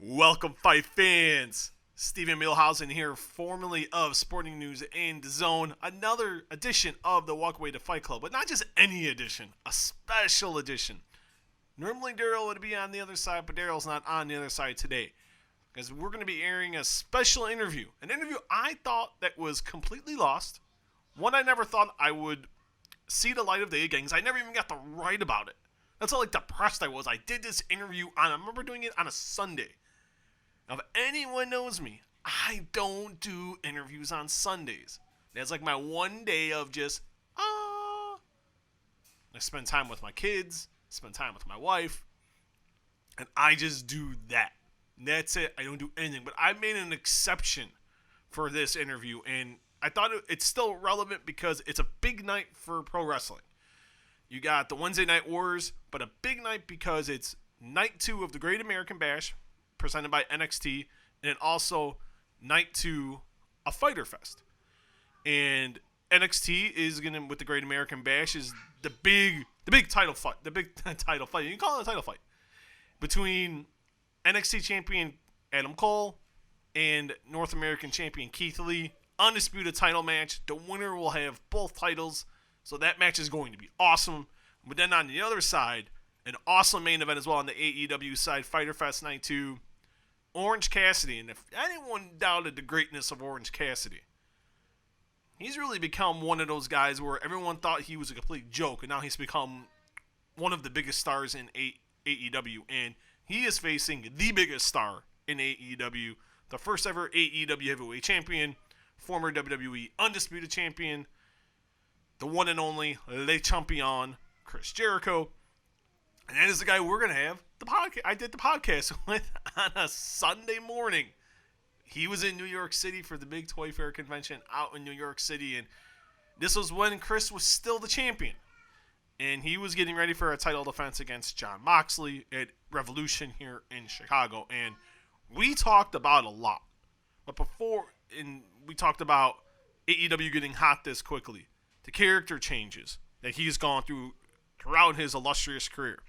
Welcome, fight fans. Steven Milhausen here, formerly of Sporting News and Zone. Another edition of the Walkway to Fight Club, but not just any edition, a special edition. Normally Daryl would be on the other side, but Daryl's not on the other side today, because we're going to be airing a special interview. An interview I thought that was completely lost. One I never thought I would see the light of day again, because I never even got to write about it. That's how depressed I was. I did this interview I remember doing it on a Sunday. Now, if anyone knows me, I don't do interviews on Sundays. That's like my one day of just, I spend time with my kids, spend time with my wife, and I just do that. That's it. I don't do anything. But I made an exception for this interview, and I thought it's still relevant because it's a big night for pro wrestling. You got the Wednesday Night Wars, but a big night because it's night 2 of the Great American Bash, presented by NXT, and also night 2 of Fyter Fest. And NXT is gonna, with the Great American Bash, is the big title fight. The big title fight. You can call it a title fight between NXT champion Adam Cole and North American champion Keith Lee. Undisputed title match. The winner will have both titles, so that match is going to be awesome. But then on the other side, an awesome main event as well on the AEW side, Fyter Fest Night 2. Orange Cassidy, and if anyone doubted the greatness of Orange Cassidy, he's really become one of those guys where everyone thought he was a complete joke, and now he's become one of the biggest stars in AEW, and he is facing the biggest star in AEW, the first ever AEW Heavyweight Champion, former WWE Undisputed Champion, the one and only Le Champion, Chris Jericho. And that is the guy we're going to have the podcast. I did the podcast with on a Sunday morning. He was in New York City for the big Toy Fair convention out in New York City. And this was when Chris was still the champion. And he was getting ready for a title defense against Jon Moxley at Revolution here in Chicago. And we talked about a lot. But we talked about AEW getting hot this quickly. The character changes that he's gone through throughout his illustrious career.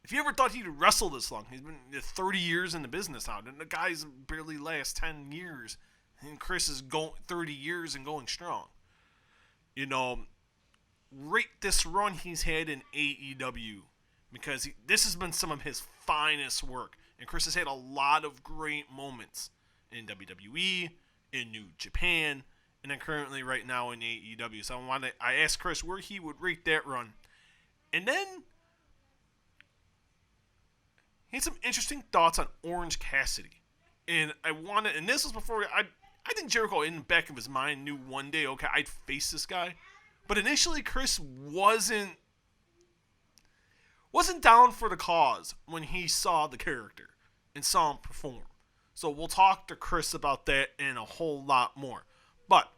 If you ever thought he'd wrestle this long, he's been 30 years in the business now, and the guy's barely last 10 years, and Chris is going 30 years and going strong. You know, rate this run he's had in AEW, because this has been some of his finest work, and Chris has had a lot of great moments in WWE, in New Japan, and then currently right now in AEW. So I asked Chris where he would rate that run. And then he had some interesting thoughts on Orange Cassidy. And this was before, I think Jericho in the back of his mind knew one day, okay, I'd face this guy. But initially, Chris wasn't down for the cause when he saw the character and saw him perform. So we'll talk to Chris about that and a whole lot more. But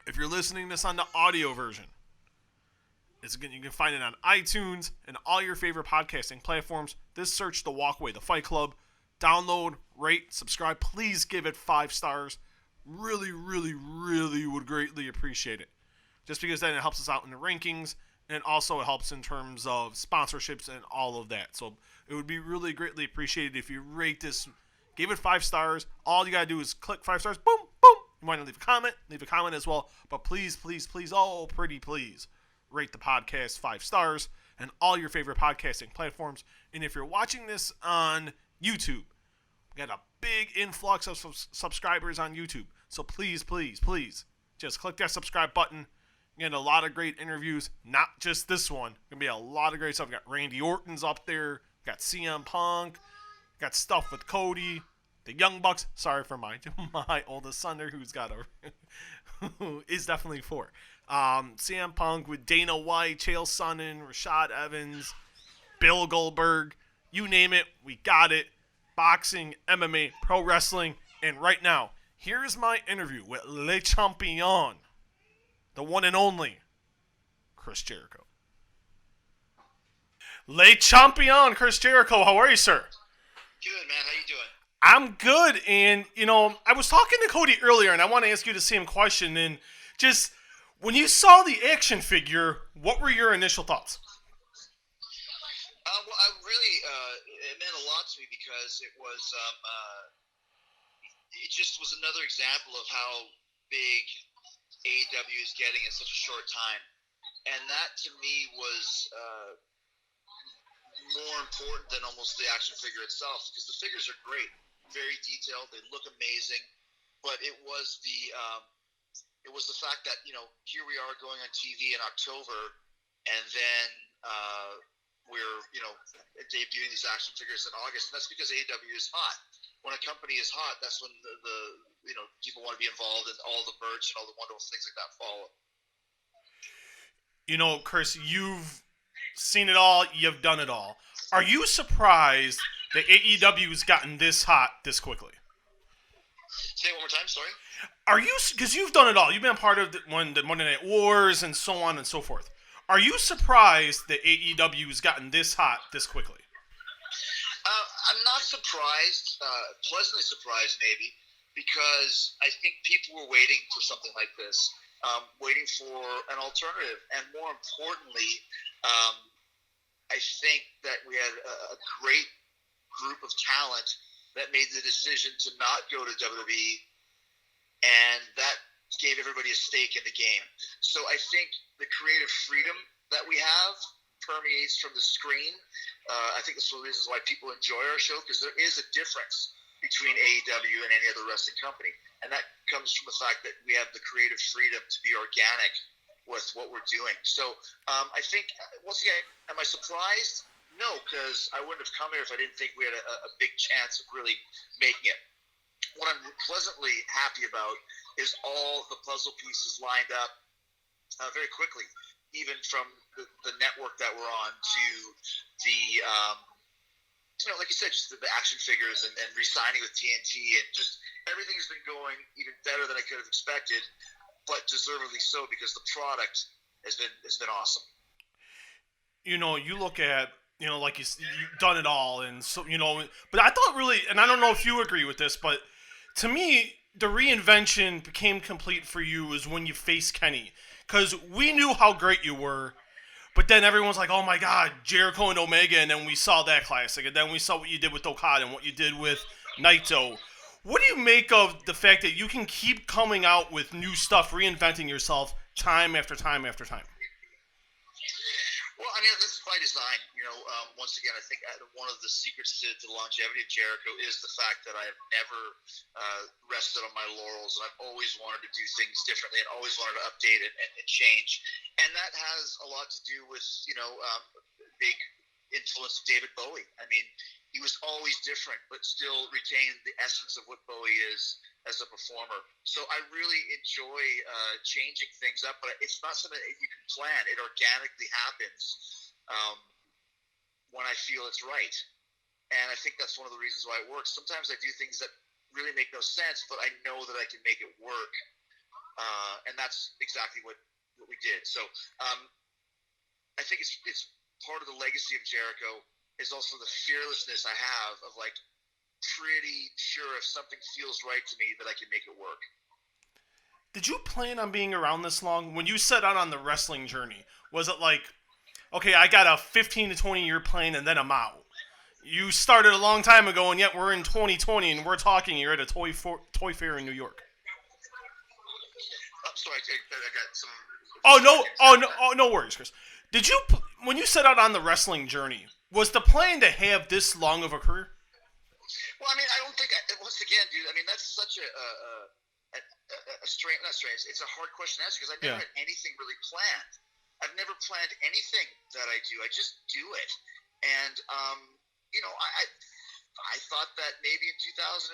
if you're listening to this on the audio version, you can find it on iTunes and all your favorite podcasting platforms. Just search The Walkway, The Fight Club. Download, rate, subscribe. Please give it 5 stars. Really, really, really would greatly appreciate it. Just because then it helps us out in the rankings, and also it helps in terms of sponsorships and all of that. So it would be really greatly appreciated if you rate this. Give it 5 stars. All you got to do is click 5 stars. Boom, boom. You want to leave a comment as well. But please, please, please, oh, pretty please, rate the podcast 5 stars and all your favorite podcasting platforms. And if you're watching this on YouTube, we got a big influx of subscribers on YouTube. So please, please, please, just click that subscribe button. You get a lot of great interviews, not just this one. Going to be a lot of great stuff. We got Randy Orton's up there. We got CM Punk. We got stuff with Cody. The Young Bucks. Sorry for my oldest son there, who is definitely 4. CM Punk with Dana White, Chael Sonnen, Rashad Evans, Bill Goldberg, you name it, we got it. Boxing, MMA, pro wrestling, and right now, here's my interview with Le Champion, the one and only Chris Jericho. Le Champion, Chris Jericho, how are you, sir? Good, man. How you doing? I'm good, and, I was talking to Cody earlier, and I want to ask you the same question, and just, when you saw the action figure, what were your initial thoughts? Well, it meant a lot out to me because it just was another example of how big AEW is getting in such a short time, and that to me was more important than almost the action figure itself, because the figures are great, very detailed, they look amazing, but it was the fact that here we are going on TV in October, and then we're debuting these action figures in August, and that's because AEW is hot. When a company is hot, that's when the people want to be involved in all the merch and all the wonderful things like that follow. Chris, you've seen it all. You've done it all. Are you surprised that AEW has gotten this hot this quickly? Say it one more time, sorry. Are you, because you've done it all. You've been a part of the Monday Night Wars and so on and so forth. Are you surprised that AEW has gotten this hot this quickly? I'm not surprised, pleasantly surprised maybe, because I think people were waiting for something like this, waiting for an alternative. And more importantly, I think that we had a great group of talent that made the decision to not go to WWE, and that gave everybody a stake in the game. So I think the creative freedom that we have permeates from the screen. I think that's one of the reasons why people enjoy our show, because there is a difference between AEW and any other wrestling company, and that comes from the fact that we have the creative freedom to be organic with what we're doing. So I think, once again, am I surprised? No, because I wouldn't have come here if I didn't think we had a big chance of really making it. What I'm pleasantly happy about is all the puzzle pieces lined up very quickly, even from the network that we're on to the, like you said, just the action figures and re-signing with TNT, and just everything has been going even better than I could have expected, but deservedly so, because the product has been awesome. You look at, like you've done it all, and so, but I thought really, and I don't know if you agree with this, but to me, the reinvention became complete for you is when you faced Kenny. Because we knew how great you were, but then everyone's like, oh my God, Jericho and Omega, and then we saw that classic, and then we saw what you did with Okada and what you did with Naito. What do you make of the fact that you can keep coming out with new stuff, reinventing yourself time after time after time? Well, I mean, this is by design. Once again, I think one of the secrets to the longevity of Jericho is the fact that I have never rested on my laurels, and I've always wanted to do things differently and always wanted to update and change. And that has a lot to do with, big influence of David Bowie. I mean, he was always different, but still retained the essence of what Bowie is as a performer. So I really enjoy changing things up, but it's not something that you can plan. It organically happens when I feel it's right. And I think that's one of the reasons why it works. Sometimes I do things that really make no sense, but I know that I can make it work. And that's exactly what we did. So I think it's part of the legacy of Jericho is also the fearlessness I have of, like, pretty sure if something feels right to me that I can make it work. Did you plan on being around this long? When you set out on the wrestling journey, was it like, okay, I got a 15 to 20 year plan and then I'm out? You started a long time ago, and yet we're in 2020 and we're talking, you're at a toy fair in New York. I'm sorry, I got some... No worries, Chris. Did you, when you set out on the wrestling journey, was the plan to have this long of a career? Well, I mean, I don't think, once again, dude, I mean, that's such a strange, not strange, it's a hard question to answer, because I never had anything really planned. I've never planned anything that I do. I just do it. And, I thought that maybe in 2005,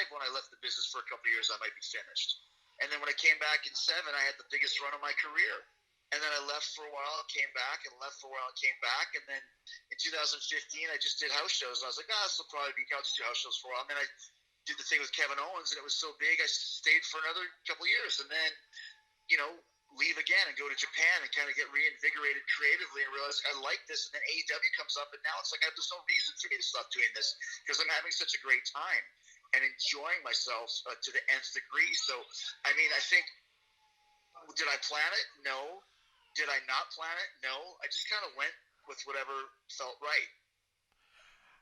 when I left the business for a couple of years, I might be finished. And then when I came back in 2007, I had the biggest run of my career. And then I left for a while, came back, and left for a while, came back. And then in 2015, I just did house shows. And I was like, this will probably be couch to house shows for a while. And then I did the thing with Kevin Owens, and it was so big, I stayed for another couple of years. And then, leave again and go to Japan and kind of get reinvigorated creatively and realize I like this. And then AEW comes up, and now it's like there's no reason for me to stop doing this because I'm having such a great time and enjoying myself to the nth degree. So, I mean, I think, did I plan it? No. Did I not plan it? No. I just kind of went with whatever felt right.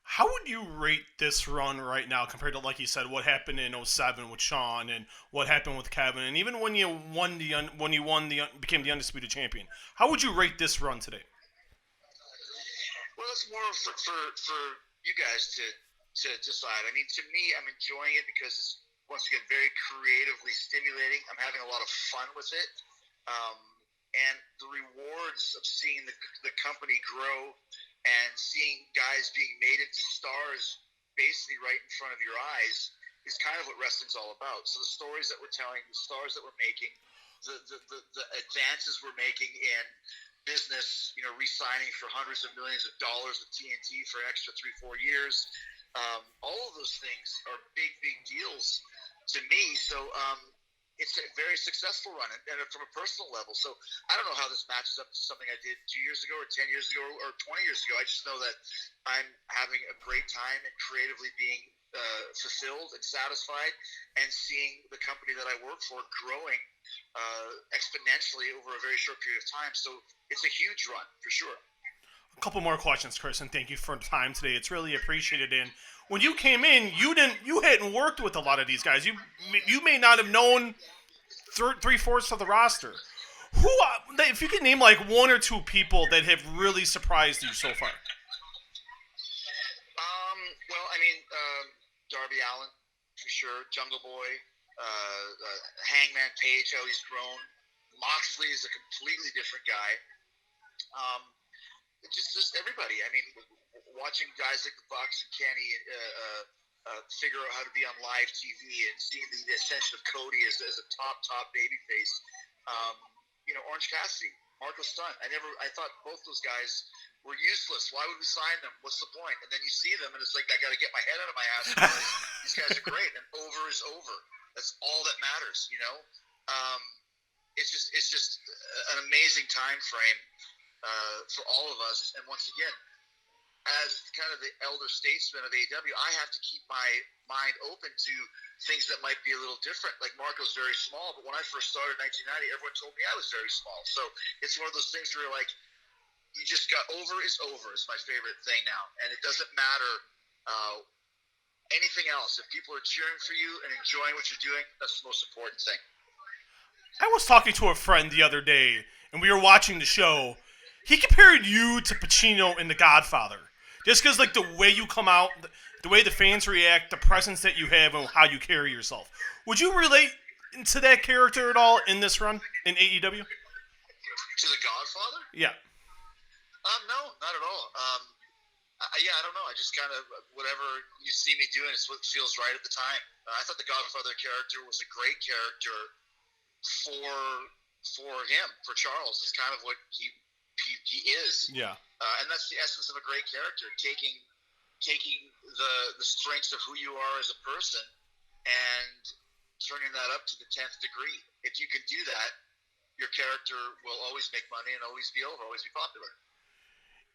How would you rate this run right now compared to, like you said, what happened in '07 with Shawn and what happened with Kevin, and even when you became the undisputed champion? How would you rate this run today? Well, it's more for you guys to decide. I mean, to me, I'm enjoying it because it's once again very creatively stimulating. I'm having a lot of fun with it, um, and the rewards of seeing the company grow and seeing guys being made into stars basically right in front of your eyes is kind of what wrestling's all about. So the stories that we're telling, the stars that we're making, the advances we're making in business, re-signing for hundreds of millions of dollars with TNT for an extra 3-4 years. All of those things are big deals to me. So it's a very successful run, and from a personal level. So I don't know how this matches up to something I did 2 years ago or 10 years ago or 20 years ago. I just know that I'm having a great time and creatively being fulfilled and satisfied, and seeing the company that I work for growing exponentially over a very short period of time. So it's a huge run for sure. A couple more questions, Chris, and thank you for the time today. It's really appreciated. And when you came in, you hadn't worked with a lot of these guys. You may not have known 3/4 of the roster. Who, if you could name like one or two people that have really surprised you so far? Well, I mean, Darby Allin for sure, Jungle Boy, Hangman Page, how he's grown. Moxley is a completely different guy. Just everybody. I mean, watching guys like the Bucks and Kenny figure out how to be on live TV and seeing the ascension of Cody as a top babyface. Orange Cassidy, Marco Stunt. I thought both those guys were useless. Why would we sign them? What's the point? And then you see them, and it's like I got to get my head out of my ass because these guys are great, and over is over. That's all that matters. It's just an amazing time frame for all of us. And once again, as kind of the elder statesman of AEW, I have to keep my mind open to things that might be a little different. Like Marco's very small, but when I first started in 1990, everyone told me I was very small. So it's one of those things where you're like, you just got over is my favorite thing now. And it doesn't matter anything else. If people are cheering for you and enjoying what you're doing, that's the most important thing. I was talking to a friend the other day, and we were watching the show. He compared you to Pacino in The Godfather. Just because, like, the way you come out, the way the fans react, the presence that you have, and how you carry yourself. Would you relate to that character at all in this run in AEW? To The Godfather? Yeah. No, not at all. I don't know. I just kind of, whatever you see me doing is what feels right at the time. I thought the Godfather character was a great character for him, for Charles. It's kind of what he is. Yeah. And that's the essence of a great character, taking the strengths of who you are as a person and turning that up to the 10th degree. If you can do that, your character will always make money and always be over, always be popular.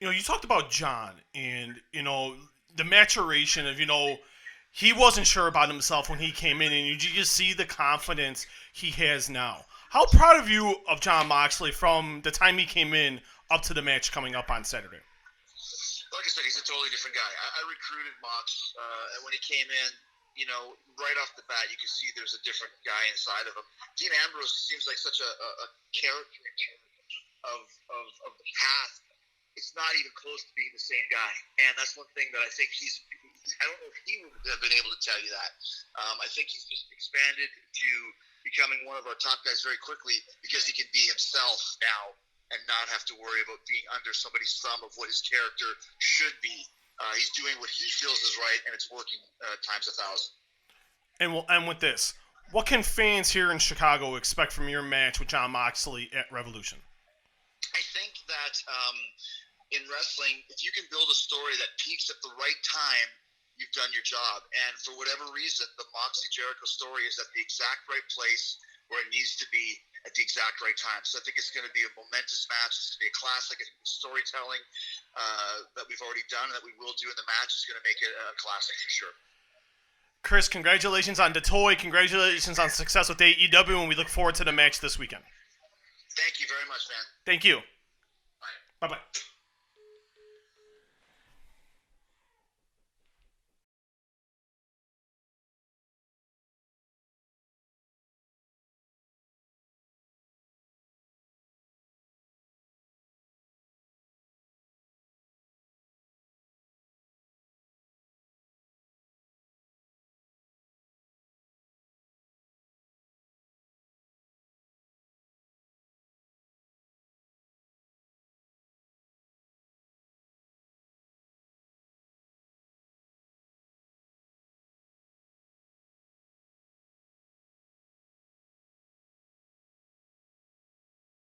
You talked about Jon and, the maturation of, he wasn't sure about himself when he came in, and you just see the confidence he has now. How proud of you of Jon Moxley from the time he came in up to the match coming up on Saturday? Like I said, he's a totally different guy. I recruited Mox, and when he came in, right off the bat, you could see there's a different guy inside of him. Dean Ambrose seems like such a character of the past. It's not even close to being the same guy. And that's one thing that I think I don't know if he would have been able to tell you that. I think he's just expanded to becoming one of our top guys very quickly because he can be himself now and not have to worry about being under somebody's thumb of what his character should be. He's doing what he feels is right, and it's working times 1,000. And we'll end with this. What can fans here in Chicago expect from your match with Jon Moxley at Revolution? I think that in wrestling, if you can build a story that peaks at the right time, you've done your job. And for whatever reason, the Moxley Jericho story is at the exact right place where it needs to be at the exact right time. So I think it's going to be a momentous match. It's going to be a classic. I think the storytelling that we've already done and that we will do in the match is going to make it a classic for sure. Chris, congratulations on Detroit. Congratulations on success with AEW, and we look forward to the match this weekend. Thank you very much, man. Thank you. Bye. Bye-bye.